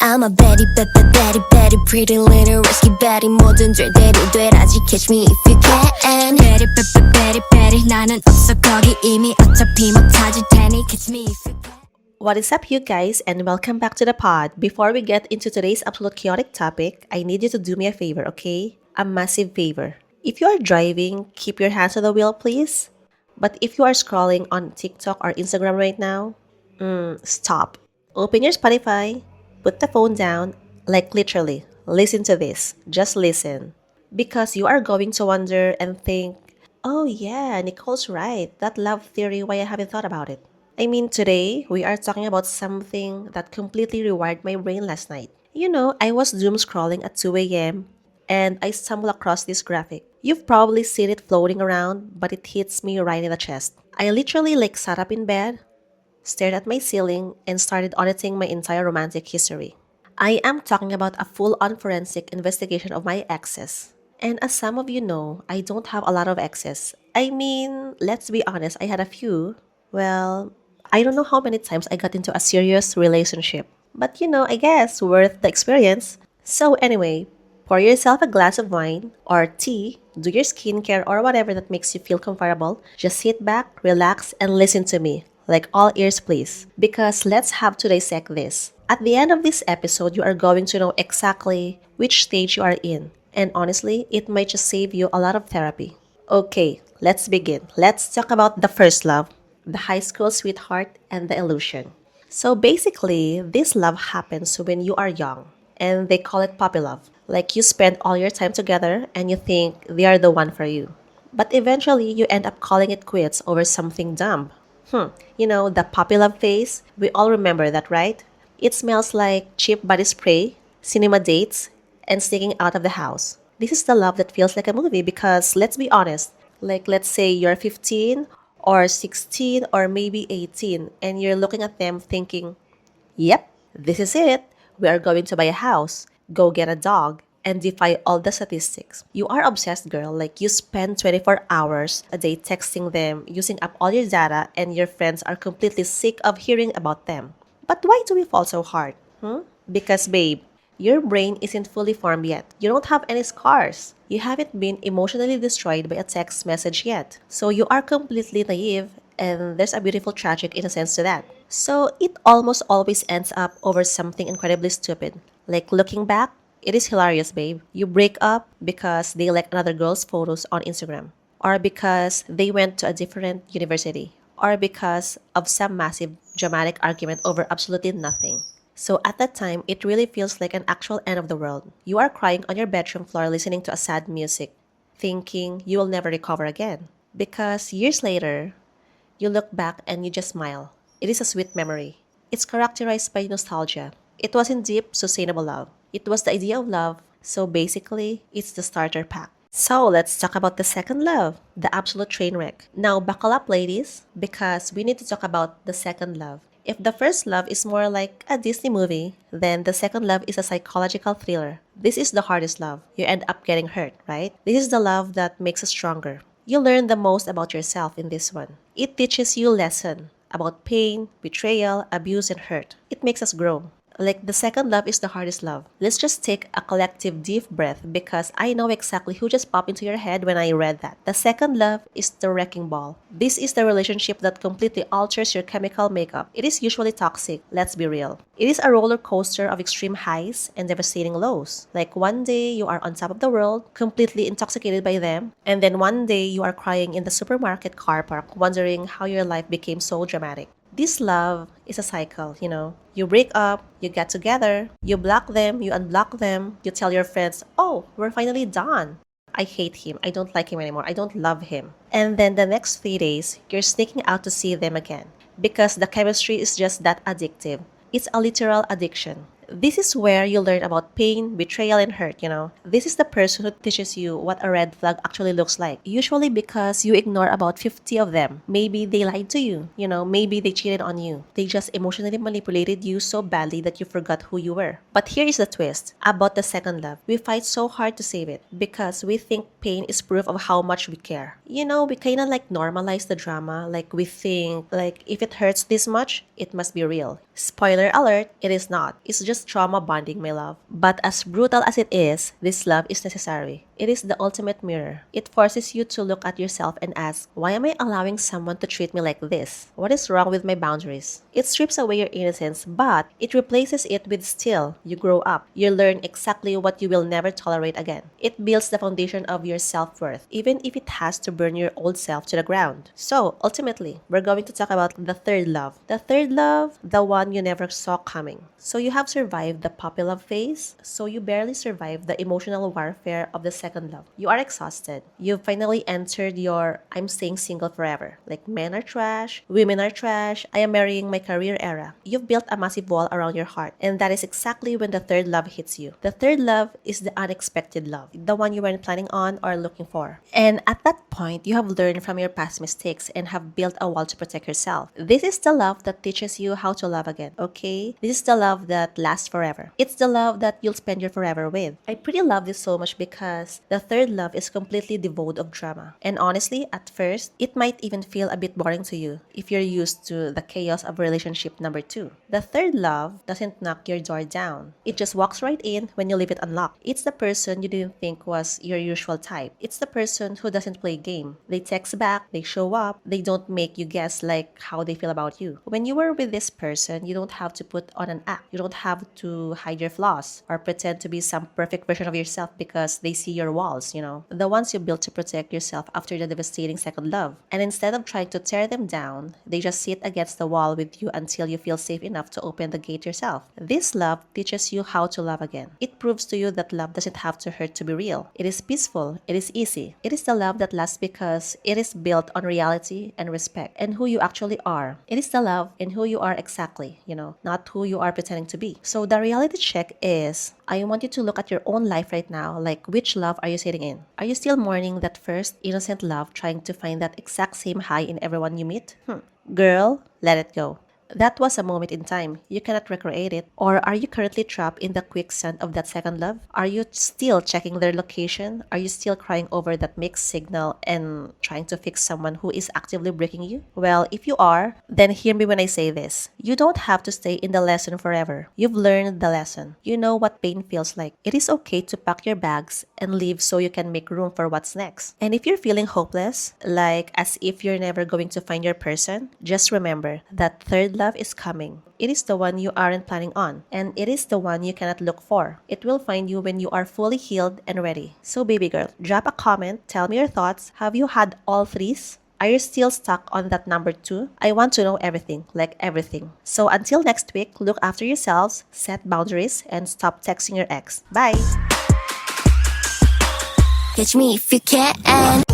I'm a Betty, Betty, Betty, pretty little risky Betty. 뭐든 절대로 되라지. Catch me if you can. Betty, Betty, Betty, 나는 없어 거기 이미 어차피 못 찾을 테니. Catch me if you can. What is up, you guys, and welcome back to the pod. Before we get into today's absolute chaotic topic, I need you to do me a favor, okay? A massive favor. If you are driving, keep your hands on the wheel, please. But if you are scrolling on TikTok or Instagram right now, stop. Open your Spotify, put the phone down, like literally, listen to this. Just listen. Because you are going to wonder and think, oh yeah, Nicole's right. That love theory, why I haven't thought about it. I mean, today, we are talking about something that completely rewired my brain last night. You know, I was doom scrolling at 2 a.m. and I stumbled across this graphic. You've probably seen it floating around, but it hits me right in the chest. I literally sat up in bed, stared at my ceiling, and started auditing my entire romantic history. I am talking about a full-on forensic investigation of my exes. And as some of you know, I don't have a lot of exes. I mean, let's be honest, I had a few. Well, I don't know how many times I got into a serious relationship. But I guess worth the experience. So anyway, pour yourself a glass of wine or tea, do your skincare or whatever that makes you feel comfortable. Just sit back, relax, and listen to me. All ears please. Because let's have to dissect this. At the end of this episode, you are going to know exactly which stage you are in. And honestly, it might just save you a lot of therapy. Okay, let's begin. Let's talk about the first love, the high school sweetheart, and the illusion. So basically, this love happens when you are young, and they call it puppy love. You spend all your time together and you think they are the one for you. But eventually, you end up calling it quits over something dumb. The puppy love phase, we all remember that, right? It smells like cheap body spray, cinema dates, and sneaking out of the house. This is the love that feels like a movie because let's be honest, let's say you're 15 or 16 or maybe 18 and you're looking at them thinking, yep, this is it. We are going to buy a house, go get a dog, and defy all the statistics. You are obsessed, girl. You spend 24 hours a day texting them, using up all your data, and your friends are completely sick of hearing about them. But why do we fall so hard? Because, babe, your brain isn't fully formed yet. You don't have any scars. You haven't been emotionally destroyed by a text message yet. So you are completely naive, and there's a beautiful tragic innocence to that. So it almost always ends up over something incredibly stupid. Looking back, it is hilarious, babe. You break up because they like another girl's photos on Instagram, or because they went to a different university, or because of some massive dramatic argument over absolutely nothing. So at that time, it really feels like an actual end of the world. You are crying on your bedroom floor listening to a sad music, thinking you will never recover again. Because years later, you look back and you just smile. It is a sweet memory. It's characterized by nostalgia. It wasn't deep, sustainable love. It was the idea of love, so basically, it's the starter pack. So let's talk about the second love, the absolute train wreck. Now buckle up, ladies, because we need to talk about the second love. If the first love is more like a Disney movie, then the second love is a psychological thriller. This is the hardest love. You end up getting hurt, right? This is the love that makes us stronger. You learn the most about yourself in this one. It teaches you lesson about pain, betrayal, abuse, and hurt. It makes us grow. The second love is the hardest love. Let's just take a collective deep breath because I know exactly who just popped into your head when I read that. The second love is the wrecking ball. This is the relationship that completely alters your chemical makeup. It is usually toxic, let's be real. It is a roller coaster of extreme highs and devastating lows. One day you are on top of the world, completely intoxicated by them, and then one day you are crying in the supermarket car park, wondering how your life became so dramatic. This love is a cycle, You break up, you get together, you block them, you unblock them, you tell your friends, oh, we're finally done. I hate him, I don't like him anymore, I don't love him. And then the next 3 days, you're sneaking out to see them again. Because the chemistry is just that addictive. It's a literal addiction. This is where you learn about pain, betrayal, and hurt, This is the person who teaches you what a red flag actually looks like. Usually because you ignore about 50 of them. Maybe they lied to you, maybe they cheated on you. They just emotionally manipulated you so badly that you forgot who you were. But here is the twist about the second love. We fight so hard to save it because we think pain is proof of how much we care. We kind of normalize the drama. We think, if it hurts this much, it must be real. Spoiler alert, it is not. It's just just trauma bonding, my love. But as brutal as it is, this love is necessary. It is the ultimate mirror. It forces you to look at yourself and ask, why am I allowing someone to treat me like this? What is wrong with my boundaries? It strips away your innocence, but it replaces it with still. You grow up. You learn exactly what you will never tolerate again. It builds the foundation of your self-worth, even if it has to burn your old self to the ground. So, ultimately, we're going to talk about the third love. The third love, the one you never saw coming. So you have survived the puppy love phase, so you barely survived the emotional warfare of the second love. You are exhausted. You've finally entered your I'm staying single forever. Like men are trash, women are trash, I am marrying my career era. You've built a massive wall around your heart, and that is exactly when the third love hits you. The third love is the unexpected love, the one you weren't planning on or looking for. And at that point, you have learned from your past mistakes and have built a wall to protect yourself. This is the love that teaches you how to love again, okay? This is the love that lasts forever. It's the love that you'll spend your forever with. I pretty love this so much because the third love is completely devoid of drama. And honestly, at first, it might even feel a bit boring to you if you're used to the chaos of relationship number 2. The third love doesn't knock your door down. It just walks right in when you leave it unlocked. It's the person you didn't think was your usual type. It's the person who doesn't play game. They text back, they show up, they don't make you guess like how they feel about you. When you were with this person, you don't have to put on an act. You don't have to hide your flaws or pretend to be some perfect version of yourself because they see your walls, the ones you built to protect yourself after the devastating second love. And instead of trying to tear them down, they just sit against the wall with you until you feel safe enough to open the gate yourself. This love teaches you how to love again. It proves to you that love doesn't have to hurt to be real. It is peaceful. It is easy. It is the love that lasts because it is built on reality and respect and who you actually are. It is the love in who you are exactly, not who you are pretending to be. So the reality check is, I want you to look at your own life right now, like which love are you sitting in? Are you still mourning that first innocent love, trying to find that exact same high in everyone you meet? Girl, let it go. That was a moment in time. You cannot recreate it. Or are you currently trapped in the quicksand of that second love? Are you still checking their location? Are you still crying over that mixed signal and trying to fix someone who is actively breaking you? Well, if you are, then hear me when I say this. You don't have to stay in the lesson forever. You've learned the lesson. You know what pain feels like. It is okay to pack your bags and leave so you can make room for what's next. And if you're feeling hopeless, like as if you're never going to find your person, just remember that third love is coming. It is the one you aren't planning on, and it is the one you cannot look for. It will find you when you are fully healed and ready. So baby girl, drop a comment, tell me your thoughts. Have you had all threes? Are you still stuck on that number 2? I want to know everything, like everything. So until next week, look after yourselves, set boundaries, and stop texting your ex. Bye! Catch me if you can.